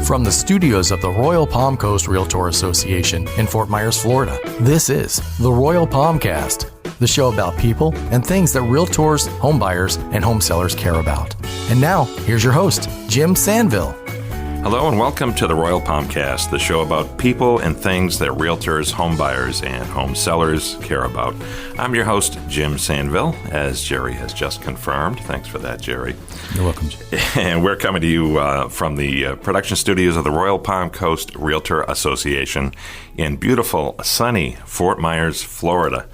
From the studios of the Royal Palm Coast Realtor Association in Fort Myers, Florida, this is the Royal Palmcast, the show about people and things that realtors, home buyers, and home sellers care about. And now, here's your host, Jim Sanville. Hello and welcome to the Royal Palmcast, the show about people and things that realtors, home buyers, and home sellers care about. I'm your host, Jim Sanville, as Jerry has just confirmed. Thanks for that, Jerry. You're welcome, Jim. And we're coming to you from the production studios of the Royal Palm Coast Realtor Association in beautiful, sunny Fort Myers, Florida.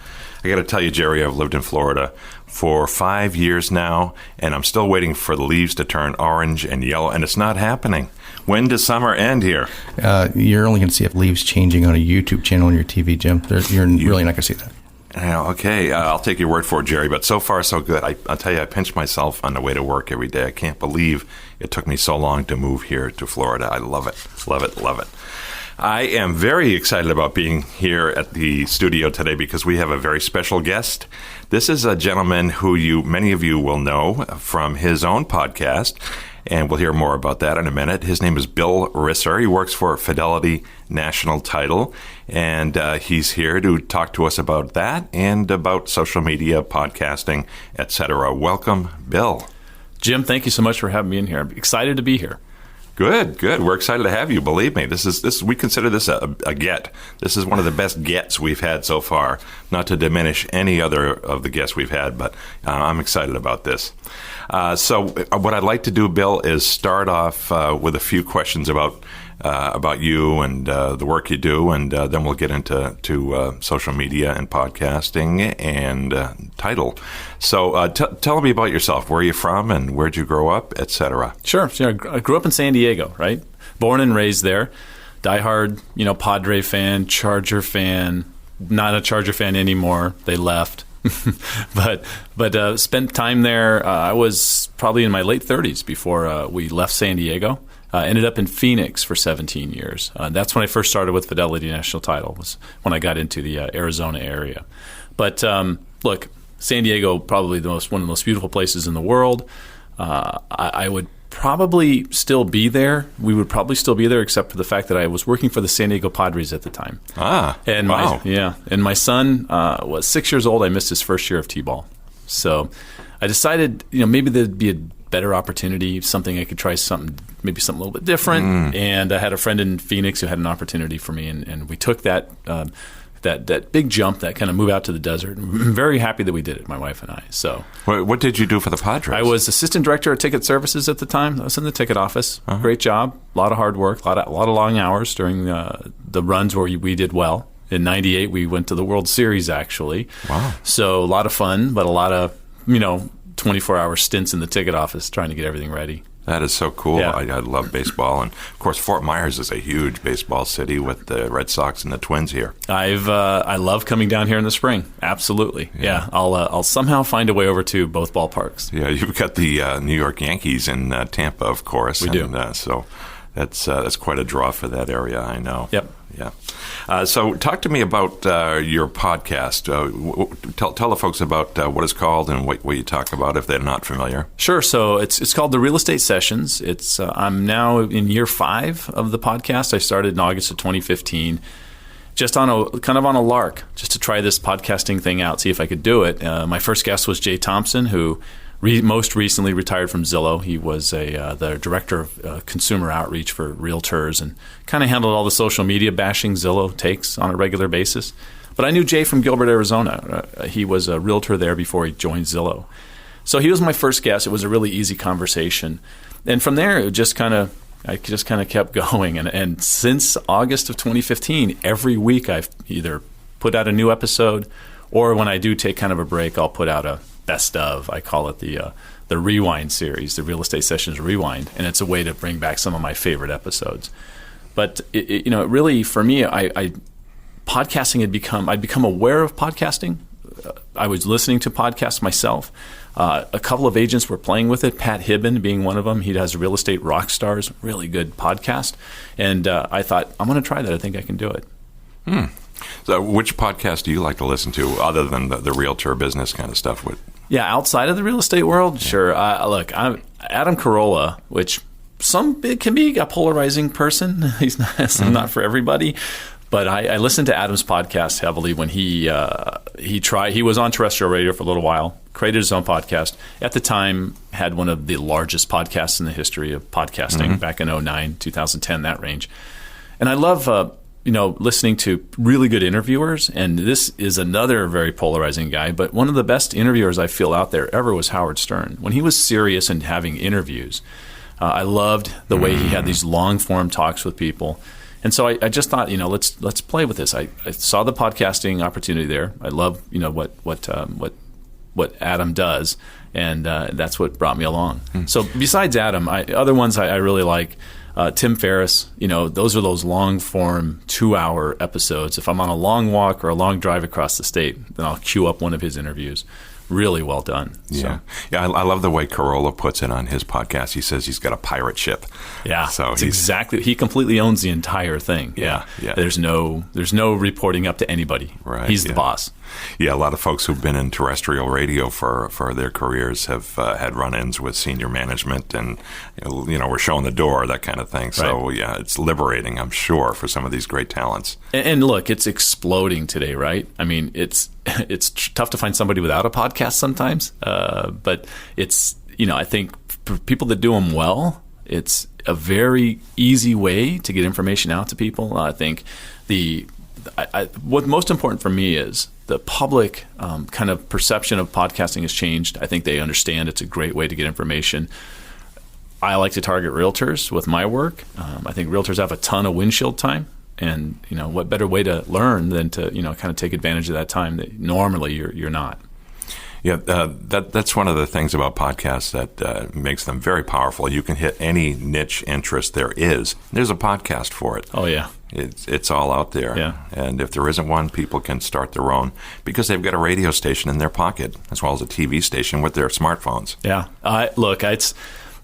I got to tell you, Jerry, I've lived in Florida for 5 years now, and I'm still waiting for the leaves to turn orange and yellow, and it's not happening. When does summer end here? You're only going to see leaves changing on a YouTube channel on your TV, Jim. You're really not going to see that. Okay, I'll take your word for it, Jerry, but so far so good. I'll tell you, I pinch myself on the way to work every day. I can't believe it took me so long to move here to Florida. I love it, love it, love it. I am very excited about being here at the studio today because we have a very special guest. This is a gentleman who many of you will know from his own podcast, and we'll hear more about that in a minute. His name is Bill Risser. He works for Fidelity National Title, and he's here to talk to us about that and about social media, podcasting, etc. Welcome, Bill. Jim, thank you so much for having me in here. I'm excited to be here. Good. We're excited to have you. Believe me, we consider this a get. This is one of the best gets we've had so far. Not to diminish any other of the guests we've had, but I'm excited about this. So what I'd like to do, Bill, is start off with a few questions about you and the work you do, and then we'll get into social media and podcasting and title. So tell me about yourself. Where are you from, and where'd you grow up, etc.? Sure. I grew up in San Diego, right? Born and raised there. Diehard, Padre fan, Charger fan. Not a Charger fan anymore. They left. but spent time there. I was probably in my late 30s before we left San Diego. Ended up in Phoenix for 17 years. That's when I first started with Fidelity National Title, was when I got into the Arizona area. But look, San Diego, probably one of the most beautiful places in the world. I would probably still be there. We would probably still be there, except for the fact that I was working for the San Diego Padres at the time. And wow. And my son was 6 years old. I missed his first year of T-ball. So I decided, maybe there'd be a better opportunity, something I could try, maybe something a little bit different. And I had a friend in Phoenix who had an opportunity for me, and we took that big jump, that kind of move out to the desert. I'm very happy that we did it, my wife and I. So, what did you do for the Padres? I was assistant director of ticket services at the time. I was in the ticket office. Uh-huh. Great job, a lot of hard work, a lot of long hours during the runs where we did well. In '98, we went to the World Series, actually. Wow! So a lot of fun, but a lot of 24-hour stints in the ticket office trying to get everything ready. That is so cool. Yeah. I love baseball. And, of course, Fort Myers is a huge baseball city with the Red Sox and the Twins here. I love coming down here in the spring. Absolutely. Yeah. I'll somehow find a way over to both ballparks. Yeah, you've got the New York Yankees in Tampa, of course. We do. So that's quite a draw for that area, I know. Yep. Yeah. So talk to me about your podcast. Tell the folks about what it's called and what you talk about if they're not familiar. Sure. So it's called the Real Estate Sessions. It's I'm now in year 5 of the podcast. I started in August of 2015, just on a lark, just to try this podcasting thing out, see if I could do it. My first guest was Jay Thompson, who most recently retired from Zillow. He was the director of consumer outreach for Realtors and kind of handled all the social media bashing Zillow takes on a regular basis. But I knew Jay from Gilbert, Arizona. He was a realtor there before he joined Zillow. So he was my first guest. It was a really easy conversation. And from there, I just kind of kept going. And since August of 2015, every week I've either put out a new episode, or when I do take kind of a break, I'll put out a best of. I call it the Rewind series, the Real Estate Sessions Rewind, and it's a way to bring back some of my favorite episodes. But it really, for me, podcasting I'd become aware of podcasting. I was listening to podcasts myself. A couple of agents were playing with it, Pat Hibben being one of them. He has Real Estate Rockstars, really good podcast. And I thought, I'm going to try that. I think I can do it. So which podcast do you like to listen to other than the realtor business kind of stuff? Yeah, outside of the real estate world, sure. Look, I'm Adam Carolla, which it can be a polarizing person. He's not for everybody. But I listened to Adam's podcast heavily when he was on terrestrial radio for a little while, created his own podcast. At the time, had one of the largest podcasts in the history of podcasting back in 2009, 2010, that range. And I love listening to really good interviewers. And this is another very polarizing guy. But one of the best interviewers I feel out there ever was Howard Stern. When he was serious and having interviews, I loved the way he had these long form talks with people. And so I just thought, let's play with this. I saw the podcasting opportunity there. I love, what Adam does, and that's what brought me along. So besides Adam, other ones I really like. Tim Ferriss, those are those long form 2-hour episodes. If I'm on a long walk or a long drive across the state, then I'll queue up one of his interviews. Really well done. Yeah, I love the way Carolla puts it on his podcast. He says he's got a pirate ship. Yeah, so he completely owns the entire thing. Yeah. There's no reporting up to anybody. Right. He's the boss. Yeah, a lot of folks who've been in terrestrial radio for their careers have had run-ins with senior management, and we're showing the door, that kind of thing. So yeah, it's liberating, I'm sure, for some of these great talents. And look, it's exploding today, right? I mean, it's tough to find somebody without a podcast sometimes, but it's I think for people that do them well, it's a very easy way to get information out to people. I think what's most important for me is the public kind of perception of podcasting has changed. I think they understand it's a great way to get information. I like to target realtors with my work. I think realtors have a ton of windshield time, and what better way to learn than to kind of take advantage of that time that normally you're not. Yeah, that's one of the things about podcasts that makes them very powerful. You can hit any niche interest there is. There's a podcast for it. Oh, yeah. It's all out there. Yeah. And if there isn't one, people can start their own because they've got a radio station in their pocket as well as a TV station with their smartphones. Yeah. Look,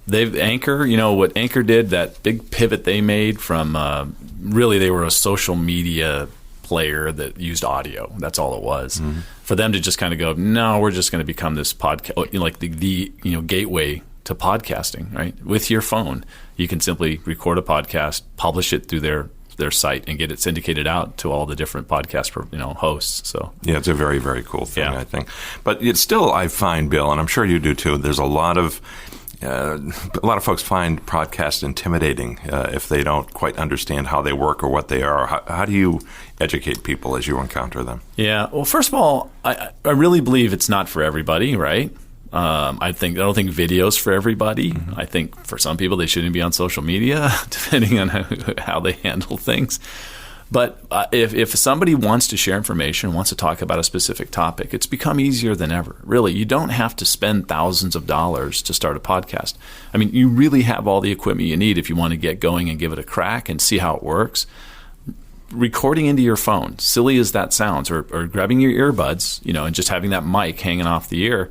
they've Anchor, what Anchor did, that big pivot they made from really they were a social media player that used audio. That's all it was. Mm-hmm. For them to just kind of go, no, we're just going to become this podcast, like the gateway to podcasting, right? With your phone, you can simply record a podcast, publish it through their site, and get it syndicated out to all the different podcast hosts. So yeah, it's a very, very cool thing, I think. But it's still, I find, Bill, and I'm sure you do too, there's a lot of folks find podcasts intimidating if they don't quite understand how they work or what they are. How do you educate people as you encounter them? Yeah, well, first of all, I really believe it's not for everybody, right? I don't think video's for everybody. Mm-hmm. I think for some people they shouldn't be on social media, depending on how they handle things. But if somebody wants to share information, wants to talk about a specific topic, it's become easier than ever. Really, you don't have to spend thousands of dollars to start a podcast. I mean, you really have all the equipment you need if you want to get going and give it a crack and see how it works. Recording into your phone, silly as that sounds, or grabbing your earbuds, and just having that mic hanging off the ear,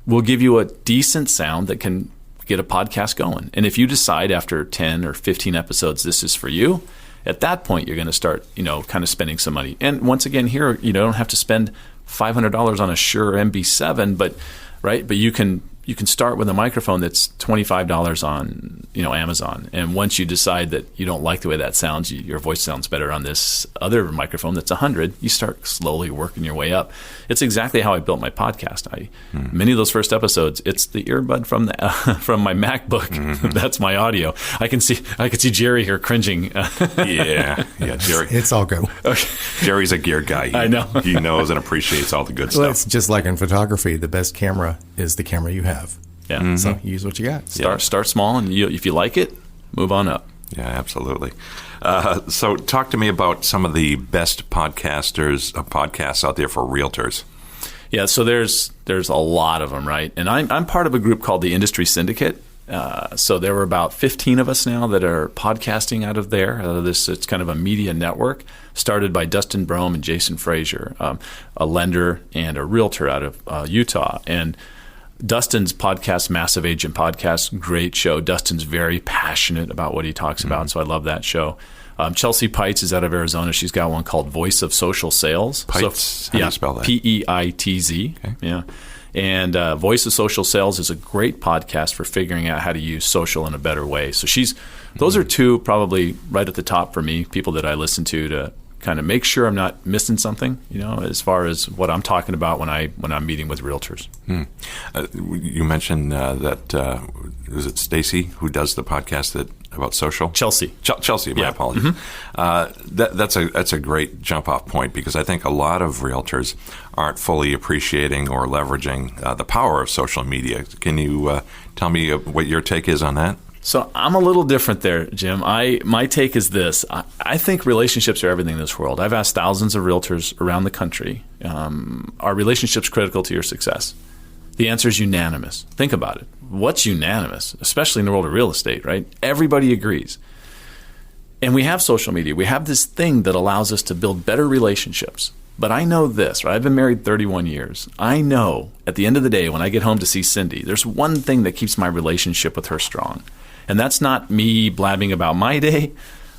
will give you a decent sound that can get a podcast going. And if you decide after 10 or 15 episodes this is for you, at that point, you're going to start, kind of spending some money. And once again, here, you don't have to spend $500 on a Shure MB7, but you can start with a microphone that's $25 on, Amazon. And once you decide that you don't like the way that sounds, your voice sounds better on this other microphone that's $100, you start slowly working your way up. It's exactly how I built my podcast. Many of those first episodes, it's the earbud from from my MacBook. Mm-hmm. That's my audio. I can see Jerry here cringing. yeah, Jerry. It's all go. Okay. Jerry's a gear guy. I know. He knows and appreciates all the good Well, stuff. it's just like in photography. The best camera is the camera you have. Yeah. Mm-hmm. So use what you got. Start small, and if you like it, move on up. Yeah, absolutely. So talk to me about some of the best podcasts out there for realtors. Yeah, so there's a lot of them, right? And I'm part of a group called the Industry Syndicate. So there were about 15 of us now that are podcasting out of there. It's kind of a media network started by Dustin Brome and Jason Frazier, a lender and a realtor out of Utah. And Dustin's podcast, Massive Agent Podcast, great show. Dustin's very passionate about what he talks about, so I love that show. Chelsea Peitz is out of Arizona. She's got one called Voice of Social Sales. Peitz, how do you spell that? Peitz. Okay. Yeah. And Voice of Social Sales is a great podcast for figuring out how to use social in a better way. So those are two probably right at the top for me, people that I listen to kind of make sure I'm not missing something, as far as what I'm talking about when I'm meeting with realtors. You mentioned that is it Stacy who does the podcast about social? Chelsea. Chelsea, my apologies. That's a great jump off point, because I think a lot of realtors aren't fully appreciating or leveraging the power of social media. Can you tell me what your take is on that? So I'm a little different there, Jim. My take is this. I think relationships are everything in this world. I've asked thousands of realtors around the country, are relationships critical to your success? The answer is unanimous. Think about it. What's unanimous, especially in the world of real estate, right? Everybody agrees. And we have social media. We have this thing that allows us to build better relationships. But I know this, right? I've been married 31 years. I know at the end of the day, when I get home to see Cindy, there's one thing that keeps my relationship with her strong. And that's not me blabbing about my day,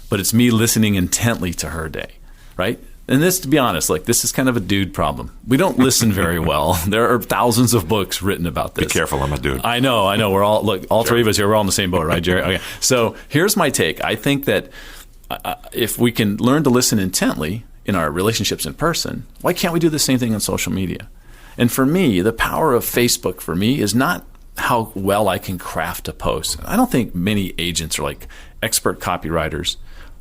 but it's me listening intently to her day, right? And this, to be honest, this is kind of a dude problem. We don't listen very well. There are thousands of books written about this. Be careful, I'm a dude. I know. We're all three of us here, we're all in the same boat, right, Jerry? Okay. So here's my take. I think that if we can learn to listen intently in our relationships in person, why can't we do the same thing on social media? And for me, the power of Facebook for me is not how well I can craft a post. I don't think many agents are expert copywriters,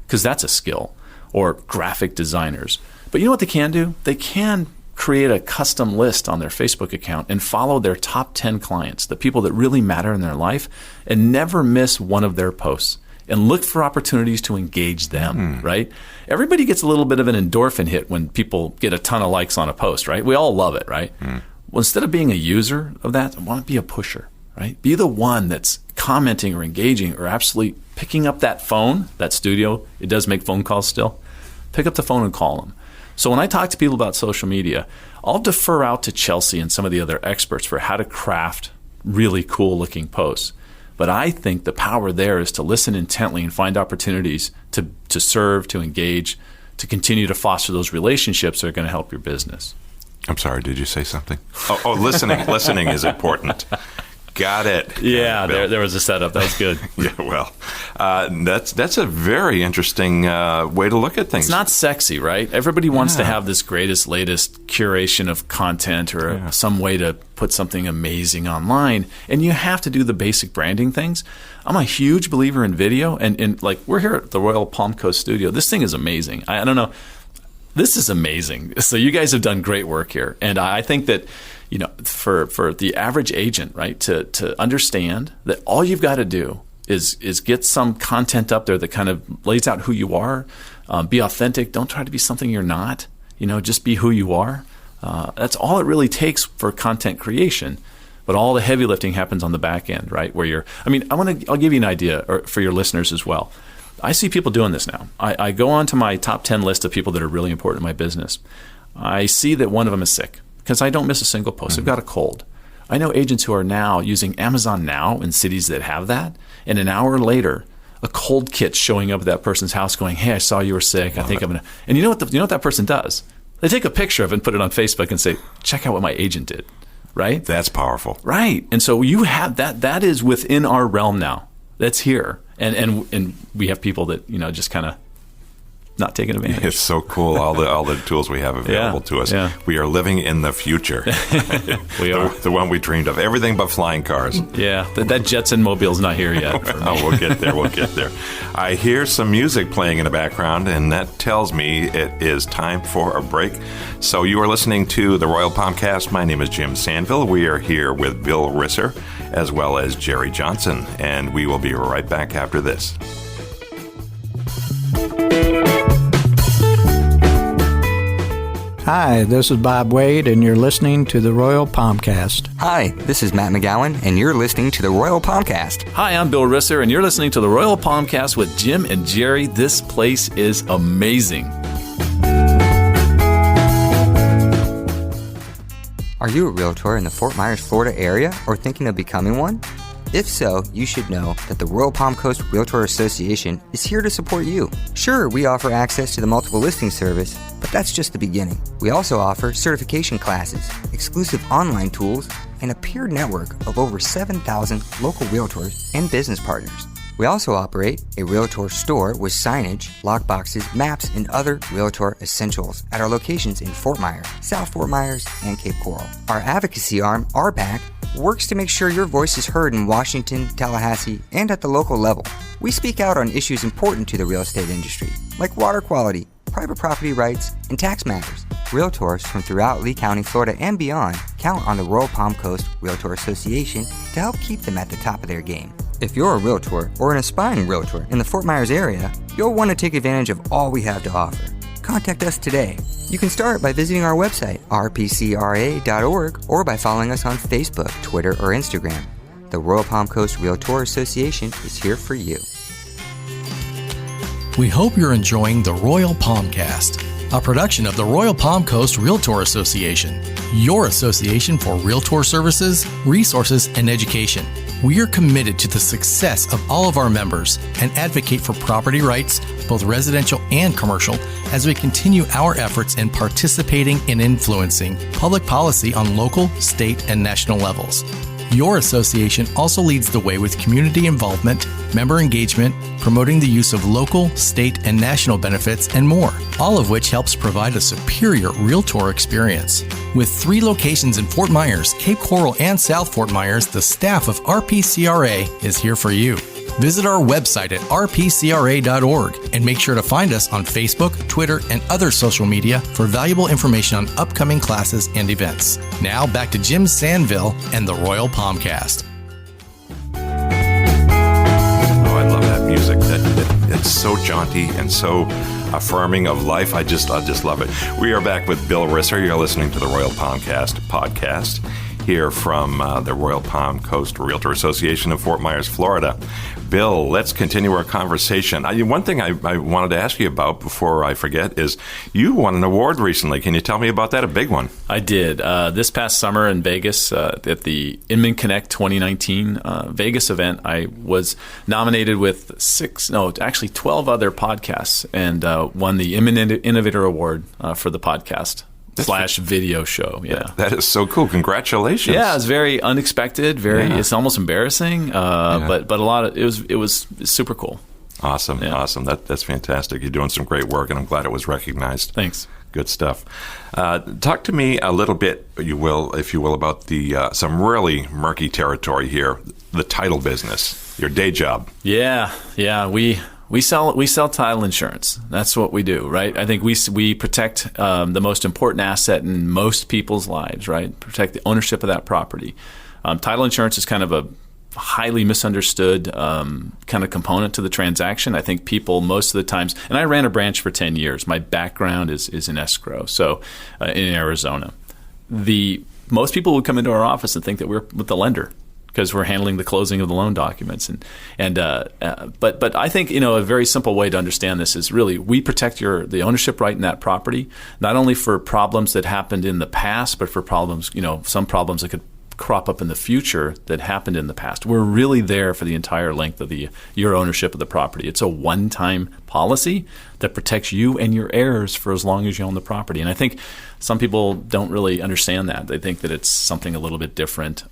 because that's a skill, or graphic designers. But you know what they can do? They can create a custom list on their Facebook account and follow their top 10 clients, the people that really matter in their life, and never miss one of their posts and look for opportunities to engage them, right? Everybody gets a little bit of an endorphin hit when people get a ton of likes on a post, right? We all love it, right? Well, instead of being a user of that, I want to be a pusher, right? Be the one that's commenting or engaging or absolutely picking up that phone, that studio. It does make phone calls still. Pick up the phone and call them. So when I talk to people about social media, I'll defer out to Chelsea and some of the other experts for how to craft really cool looking posts. But I think the power there is to listen intently and find opportunities to serve, to engage, to continue to foster those relationships that are going to help your business. I'm sorry, did you say something? Oh, listening is important. Got it. Yeah, there was a setup. That was good. Yeah, well, that's a very interesting way to look at things. It's not sexy, right? Everybody wants to have this greatest, latest curation of content or some way to put something amazing online, and you have to do the basic branding things. I'm a huge believer in video, and we're here at the Royal Palm Coast studio. This thing is amazing. I don't know. This is amazing. So you guys have done great work here, and I think that for the average agent, right, to understand that all you've got to do is get some content up there that kind of lays out who you are, be authentic. Don't try to be something you're not. Just be who you are. That's all it really takes for content creation. But all the heavy lifting happens on the back end, right? I'll give you an idea for your listeners as well. I see people doing this now. I go on to my top 10 list of people that are really important in my business. I see that one of them is sick, because I don't miss a single post. They've got a cold. I know agents who are now using Amazon Now in cities that have that, and an hour later, a cold kit showing up at that person's house going, "Hey, I saw you were sick. I think I'm going to..." And you know what that person does? They take a picture of it and put it on Facebook and say, "Check out what my agent did." Right? That's powerful. Right. And so you have that. That is within our realm now. That's here. And we have people that, just kind of not taking advantage. It's so cool, all the tools we have available to us. Yeah. We are living in the future. We are. The one we dreamed of. Everything but flying cars. Yeah, that Jetson mobile's not here yet. We'll get there. I hear some music playing in the background, and that tells me it is time for a break. So you are listening to the Royal Palmcast. My name is Jim Sanville. We are here with Bill Risser, as well as Jerry Johnson, and we will be right back after this. Hi, this is Bob Wade, and you're listening to the Royal Palmcast. Hi, this is Matt McGowan, and you're listening to the Royal Palmcast. Hi, I'm Bill Risser, and you're listening to the Royal Palmcast with Jim and Jerry. This place is amazing. Are you a realtor in the Fort Myers, Florida area, or thinking of becoming one? If so, you should know that the Royal Palm Coast Realtor Association is here to support you. Sure, we offer access to the multiple listing service, but that's just the beginning. We also offer certification classes, exclusive online tools, and a peer network of over 7,000 local realtors and business partners. We also operate a Realtor store with signage, lockboxes, maps, and other Realtor essentials at our locations in Fort Myers, South Fort Myers, and Cape Coral. Our advocacy arm, RPAC, works to make sure your voice is heard in Washington, Tallahassee, and at the local level. We speak out on issues important to the real estate industry, like water quality, private property rights, and tax matters. Realtors from throughout Lee County, Florida, and beyond count on the Royal Palm Coast Realtor Association to help keep them at the top of their game. If you're a realtor or an aspiring realtor in the Fort Myers area, you'll want to take advantage of all we have to offer. Contact us today. You can start by visiting our website, rpcra.org, or by following us on Facebook, Twitter, or Instagram. The Royal Palm Coast Realtor Association is here for you. We hope you're enjoying the Royal Palmcast, a production of the Royal Palm Coast Realtor Association, your association for realtor services, resources, and education. We are committed to the success of all of our members and advocate for property rights, both residential and commercial, as we continue our efforts in participating and influencing public policy on local, state, and national levels. Your association also leads the way with community involvement, member engagement, promoting the use of local, state, and national benefits, and more, all of which helps provide a superior realtor experience. With 3 locations in Fort Myers, Cape Coral, and South Fort Myers, the staff of RPCRA is here for you. Visit our website at rpcra.org and make sure to find us on Facebook, Twitter, and other social media for valuable information on upcoming classes and events. Now back to Jim Sanville and the Royal Palmcast. Oh, I love that music. It's so jaunty and so affirming of life. I just love it. We are back with Bill Risser. You're listening to the Royal Palmcast podcast here from the Royal Palm Coast Realtor Association of Fort Myers, Florida. Bill, let's continue our conversation. One thing I wanted to ask you about before I forget is you won an award recently. Can you tell me about that? A big one. I did. This past summer in Vegas at the Inman Connect 2019 Vegas event, I was nominated with 12 other podcasts and won the Inman Innovator Award for the podcast / video show. Yeah, that is so cool. Congratulations. Yeah, it's very unexpected. It's almost embarrassing, but a lot of it was super cool. Awesome. That's fantastic. You're doing some great work, and I'm glad it was recognized. Thanks. Good stuff. Talk to me a little bit, if you will, about the some really murky territory here, the title business, your day job. Yeah. We sell title insurance. That's what we do, right? I think we protect the most important asset in most people's lives, right? Protect the ownership of that property. Title insurance is kind of a highly misunderstood kind of component to the transaction. I think people most of the times, and I ran a branch for 10 years. My background is in escrow, so in Arizona. Most people would come into our office and think that we're with the lender, because we're handling the closing of the loan documents, but I think a very simple way to understand this is really we protect the ownership right in that property, not only for problems that happened in the past, but for problems some problems that could crop up in the future that happened in the past. We're really there for the entire length of your ownership of the property. It's a one-time policy that protects you and your heirs for as long as you own the property. And I think some people don't really understand that. They think that it's something a little bit different.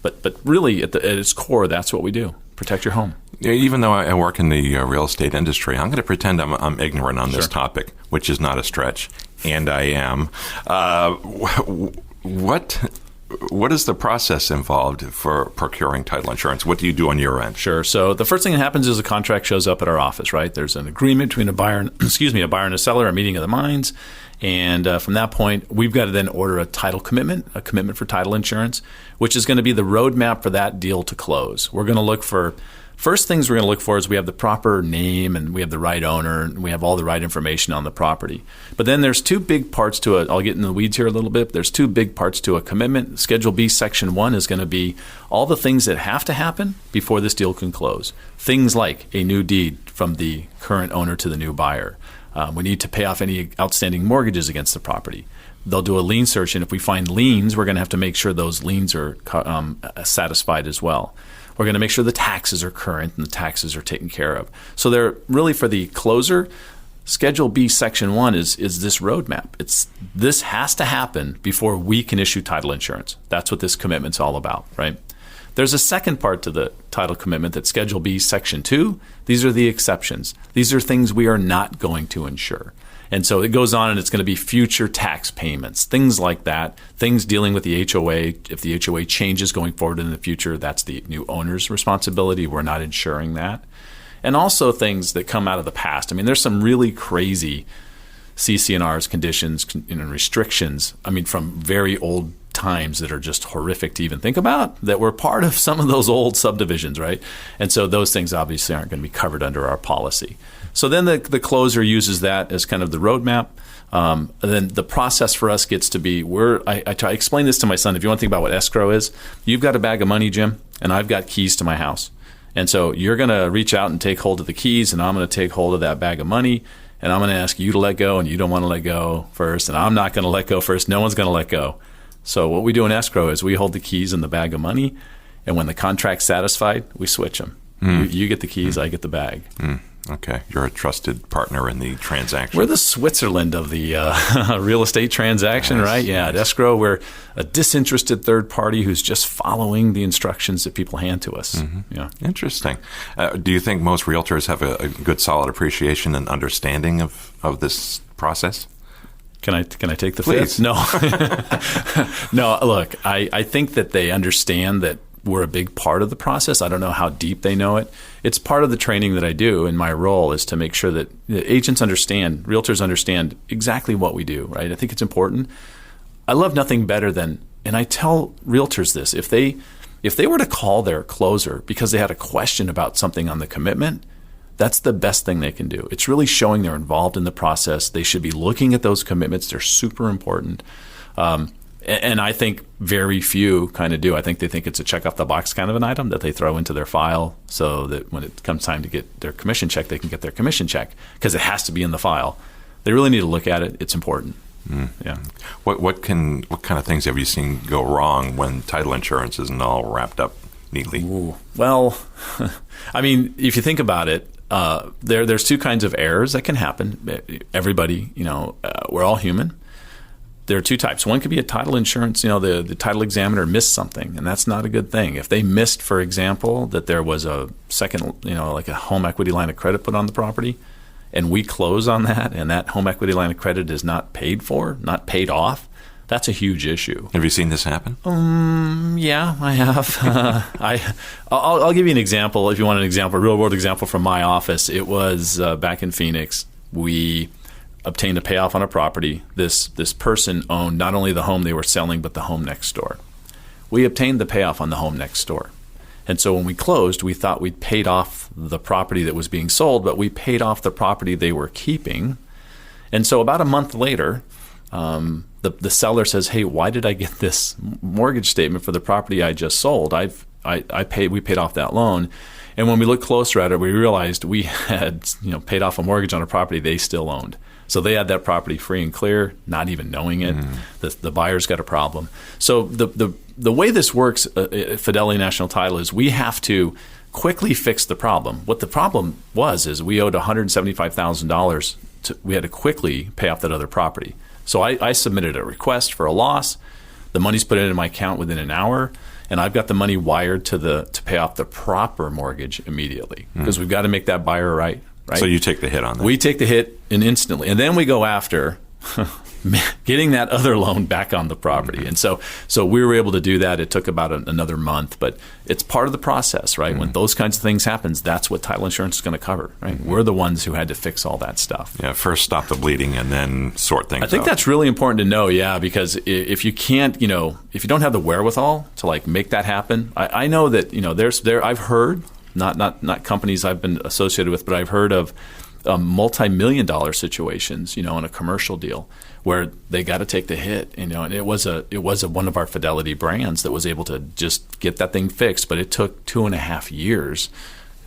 But really, at its core, that's what we do. Protect your home. Even though I work in the real estate industry, I'm going to pretend I'm ignorant on this topic, which is not a stretch, and I am. What is the process involved for procuring title insurance? What do you do on your end? Sure. So the first thing that happens is a contract shows up at our office, right? There's an agreement between a buyer and a seller, a meeting of the minds. And from that point, we've got to then order a commitment for title insurance, which is going to be the roadmap for that deal to close. We're going to look for, first things we're going to look for is we have the proper name and we have the right owner and we have all the right information on the property. But then there's 2 big parts to it. I'll get in the weeds here a little bit. But there's 2 big parts to a commitment. Schedule B, Section 1 is going to be all the things that have to happen before this deal can close. Things like a new deed from the current owner to the new buyer. We need to pay off any outstanding mortgages against the property. they'll do a lien search, and if we find liens, we're going to have to make sure those liens are satisfied as well. We're going to make sure the taxes are current and the taxes are taken care of. So they're really, for the closer, Schedule B, Section 1 is this roadmap. This has to happen before we can issue title insurance. That's what this commitment's all about, right? There's a second part to the title commitment that's Schedule B, Section 2. These are the exceptions. These are things we are not going to insure. And so it goes on, and it's going to be future tax payments, things like that, things dealing with the HOA. If the HOA changes going forward in the future, that's the new owner's responsibility. We're not insuring that. And also things that come out of the past. I mean, there's some really crazy CC&Rs, conditions, and restrictions, from very old times that are just horrific to even think about, that were part of some of those old subdivisions, right? And so those things obviously aren't going to be covered under our policy. So then the closer uses that as kind of the roadmap. And then the process for us gets to be, I explain this to my son. If you want to think about what escrow is, you've got a bag of money, Jim, and I've got keys to my house. And so you're going to reach out and take hold of the keys, and I'm going to take hold of that bag of money, and I'm going to ask you to let go, and you don't want to let go first, and I'm not going to let go first. No one's going to let go. So what we do in escrow is we hold the keys in the bag of money, and when the contract's satisfied, we switch them. You get the keys, I get the bag. Okay. You're a trusted partner in the transaction. We're the Switzerland of the real estate transaction, Nice. right? Yeah, at escrow, we're a disinterested third party who's just following the instructions that people hand to us. Yeah. Interesting. Do you think most realtors have a good, solid appreciation and understanding of this process? Can I take the Please. fifth? No. No, look, I think that they understand that we're a big part of the process. I don't know how deep they know it. It's part of the training that I do in my role, is to make sure that the agents understand, realtors understand exactly what we do, right? I think it's important. I love nothing better than, and I tell realtors this, if they were to call their closer because they had a question about something on the commitment, that's the best thing they can do. It's really showing they're involved in the process. They should be looking at those commitments. They're super important. And I think very few kind of do. I think they think it's a check off the box kind of an item that they throw into their file so that when it comes time to get their commission check, they can get their commission check because it has to be in the file. They really need to look at it. It's important. Yeah. What kind of things have you seen go wrong when title insurance isn't all wrapped up neatly? Ooh. Well, if you think about it, there's two kinds of errors that can happen. Everybody, we're all human. There are two types. One could be a title insurance, the title examiner missed something, and that's not a good thing. If they missed, for example, that there was a second, like a home equity line of credit put on the property, and we close on that, and that home equity line of credit is not paid for, not paid off, that's a huge issue. Have you seen this happen? Yeah, I have. I'll give you an example, if you want an example, a real-world example from my office. It was back in Phoenix. We obtained a payoff on a property. This person owned not only the home they were selling, but the home next door. We obtained the payoff on the home next door. And so when we closed, we thought we'd paid off the property that was being sold, but we paid off the property they were keeping. And so about a month later, the seller says, "Hey, why did I get this mortgage statement for the property I just sold? We paid off that loan." And when we looked closer at it, we realized we had paid off a mortgage on a property they still owned. So they had that property free and clear, not even knowing it. The buyer's got a problem. So the way this works at Fidelity National Title is we have to quickly fix the problem. What the problem is we owed $175,000. We had to quickly pay off that other property. So I submitted a request for a loss. The money's put into my account within an hour, and I've got the money wired to pay off the proper mortgage immediately because we've got to make that buyer right. So you take the hit on that. We take the hit instantly, and then we go after getting that other loan back on the property. And so we were able to do that. It took about another month, but it's part of the process, right? When those kinds of things happens, that's what title insurance is going to cover, right? We're the ones who had to fix all that stuff. Yeah, first stop the bleeding and then sort things out. I think that's really important to know, because if you can't, if you don't have the wherewithal to make that happen, I know that, I've heard, not companies I've been associated with, but I've heard of multi-million-dollar situations, in a commercial deal where they got to take the hit, and it was one of our Fidelity brands that was able to just get that thing fixed, but it took 2.5 years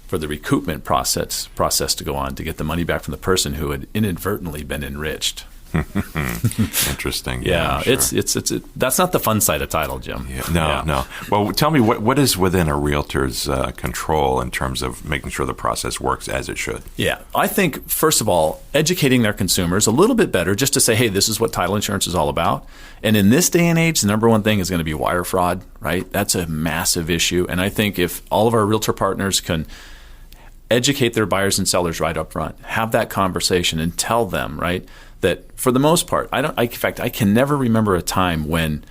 for the recoupment process to go on to get the money back from the person who had inadvertently been enriched. Interesting. Yeah, sure. it's that's not the fun side of title, Jim. Yeah, no. Well, tell me what is within a realtor's control in terms of making sure the process works as it should. Yeah, I think first of all, educating their consumers a little bit better, just to say, hey, this is what title insurance is all about. And in this day and age, the number one thing is going to be wire fraud, right? That's a massive issue. And I think if all of our realtor partners can educate their buyers and sellers right up front, have that conversation, and tell them, right, that for the most part, in fact, I can never remember a time when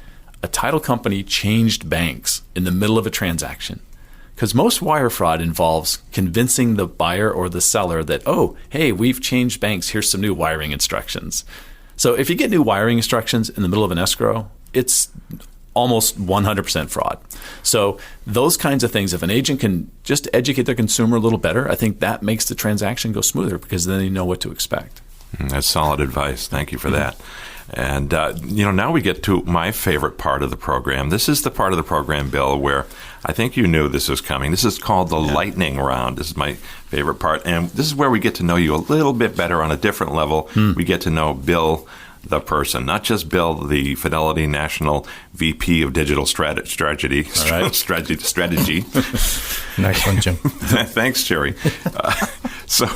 a title company changed banks in the middle of a transaction. Because most wire fraud involves convincing the buyer or the seller that, oh, hey, we've changed banks. Here's some new wiring instructions. So if you get new wiring instructions in the middle of an escrow, it's almost 100% fraud. So those kinds of things, if an agent can just educate their consumer a little better, I think that makes the transaction go smoother because then they know what to expect. That's solid advice. Thank you for that. And, now we get to my favorite part of the program. This is the part of the program, Bill, where I think you knew this was coming. This is called the lightning round. This is my favorite part. And this is where we get to know you a little bit better on a different level. We get to know Bill, the person, not just Bill, the Fidelity National VP of Digital Strategy. Strategy. Nice one, Jim. Thanks, Jerry. So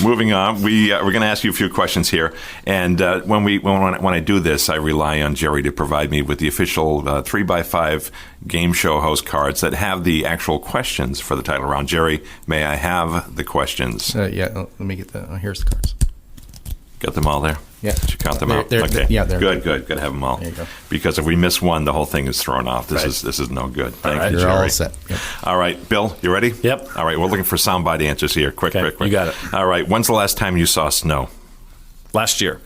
moving on, we're going to ask you a few questions here. And when I do this, I rely on Jerry to provide me with the official 3x5 game show host cards that have the actual questions for the title round. Jerry, may I have the questions? Let me get here's the cards. Got them all there? Yeah. Did you count them out? They're, okay. yeah, they're good. Got to have them all. There you go. Because if we miss one, the whole thing is thrown off. This is no good. Thank you, You're Jerry. all set. Yep. All right, Bill, you ready? Yep. All right, we're looking for soundbite answers here. Quick. You got it. All right, when's the last time you saw snow? Last year,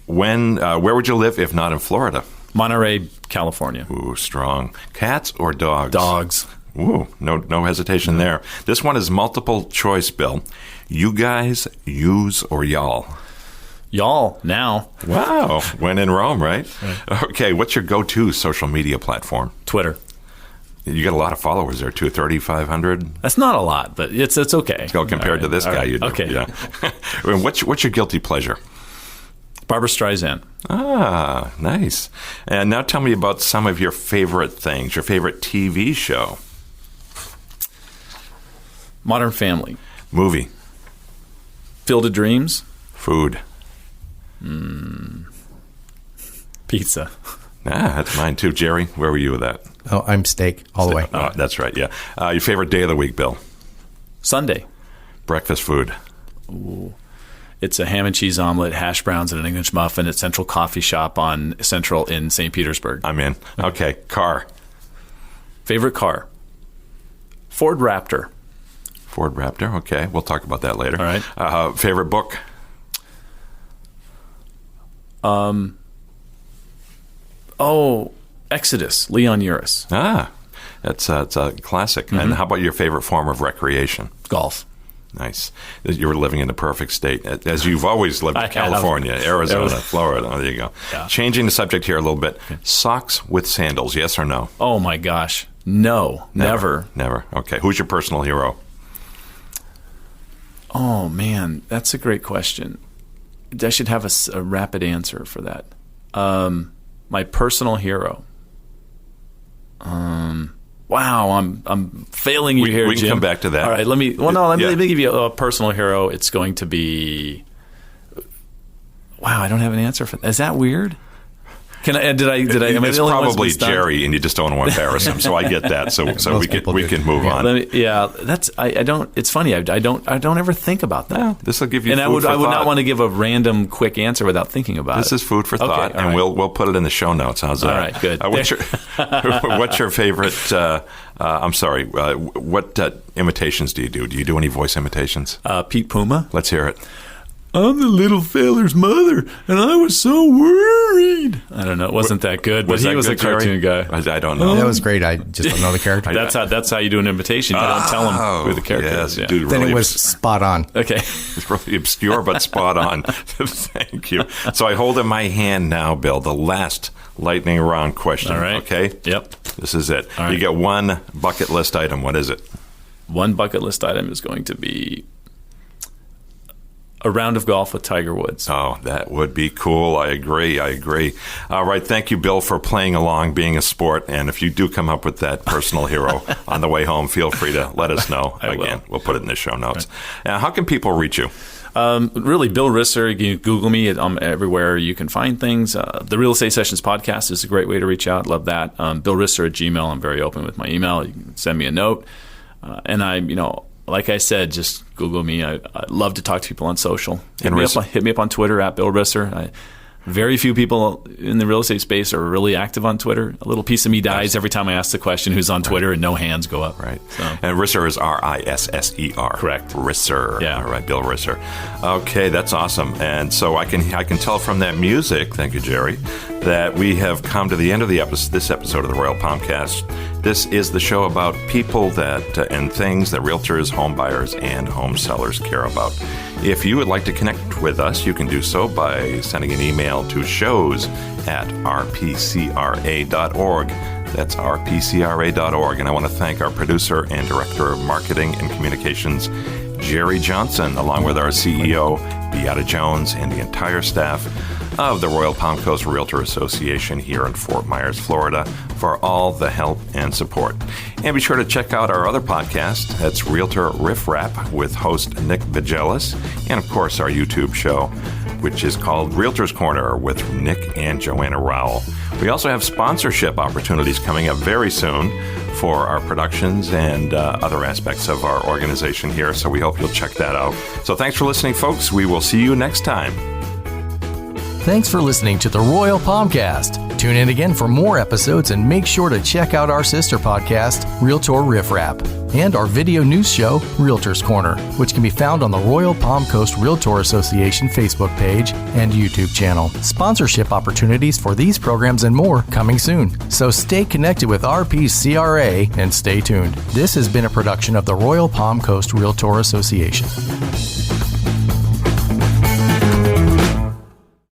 Where would you live if not in Florida? Monterey, California. Ooh, strong. Cats or dogs? Dogs. Ooh, no hesitation there. This one is multiple choice, Bill. You guys, yous, or y'all? Y'all, now. Wow. When in Rome, right? Okay, what's your go-to social media platform? Twitter. You got a lot of followers there, too, 3,500? That's not a lot, but it's okay. Well, compared to this guy, you do. Okay. Yeah. What's your guilty pleasure? Barbara Streisand. Ah, nice. And now tell me about some of your favorite things, your favorite TV show. Modern Family. Movie. Field of Dreams. Food. Pizza. That's mine, too. Jerry, where were you with that? Oh, I'm steak all the way. Oh, that's right, yeah. Your favorite day of the week, Bill? Sunday. Breakfast food. It's a ham and cheese omelet, hash browns, and an English muffin at Central Coffee Shop on Central in St. Petersburg. I'm in. Okay, car. Favorite car? Ford Raptor. Ford Raptor. Okay, we'll talk about that later. All right. Favorite book? Exodus, Leon Uris. Ah, it's a classic. And how about your favorite form of recreation? Golf. Nice. You were living in the perfect state, as you've always lived in I California, have. Arizona, Florida. Oh, there you go. Yeah. Changing the subject here a little bit. Socks with sandals, yes or no? Oh, my gosh. No, never. Never. Okay. Who's your personal hero? Oh, man, that's a great question. I should have a rapid answer for that. My personal hero. Wow, I'm failing you here, We can Jim. come back to that. All right, let me give you a personal hero. It's going to be. Wow, I don't have an answer for that. Is that weird? Am I It's the only one probably who's stunned? Jerry, and you just don't want to embarrass him. So I get that. So we can move on. That's I don't. It's funny. I don't ever think about that. Well, this will give you. And food I would for not thought. want to give a random quick answer without thinking about This it. is food for thought, all and right. we'll put it in the show notes. How's that? All right, good. What's your favorite? I'm sorry. What imitations do you do? Do you do any voice imitations? Pete Puma. Let's hear it. I'm the little feller's mother, and I was so worried. I don't know. It wasn't that good, but he that was good, a cartoon Jerry? guy. I don't know. That was great. I just don't know the character. That's how you do an imitation. You don't tell them who the character yes, is. Yeah. dude, Then really it was spot on. Okay. It's really obscure, but spot on. Thank you. So I hold in my hand now, Bill, the last lightning round question. All right. Okay? Yep. This is it. All right. You get one bucket list item. What is it? One bucket list item is going to be a round of golf with Tiger Woods. Oh, that would be cool. I agree. All right. Thank you, Bill, for playing along, being a sport. And if you do come up with that personal hero on the way home, feel free to let us know. Again, we'll put it in the show notes. Now, how can people reach you? Really, Bill Risser. You can Google me everywhere you can find things. The Real Estate Sessions podcast is a great way to reach out. Love that. Bill Risser at Gmail. I'm very open with my email. You can send me a note. And like I said, just Google me. I love to talk to people on social. Hit me up on Twitter at Bill Risser. Very few people in the real estate space are really active on Twitter. A little piece of me dies every time I ask the question, who's on Twitter, and no hands go up. Right. So. And Risser is Risser. Correct. Risser. Yeah. All right, Bill Risser. Okay, that's awesome. And so I can tell from that music, thank you, Jerry, that we have come to the end of this episode of the Royal Palmcast. This is the show about people and things that realtors, home buyers, and home sellers care about. If you would like to connect with us, you can do so by sending an email to shows@rpcra.org. That's rpcra.org. And I want to thank our producer and director of marketing and communications, Jerry Johnson, along with our CEO, Beata Jones, and the entire staff of the Royal Palm Coast Realtor Association here in Fort Myers, Florida, for all the help and support. And be sure to check out our other podcast. That's Realtor Riff Rap with host Nick Vigelis, and of course our YouTube show, which is called Realtor's Corner with Nick and Joanna Rowell. We also have sponsorship opportunities coming up very soon for our productions and other aspects of our organization here, so we hope you'll check that out. So thanks for listening, folks. We will see you next time. Thanks for listening to the Royal Palmcast. Tune in again for more episodes and make sure to check out our sister podcast, Realtor Riff Rap, and our video news show, Realtor's Corner, which can be found on the Royal Palm Coast Realtor Association Facebook page and YouTube channel. Sponsorship opportunities for these programs and more coming soon. So stay connected with RPCRA and stay tuned. This has been a production of the Royal Palm Coast Realtor Association.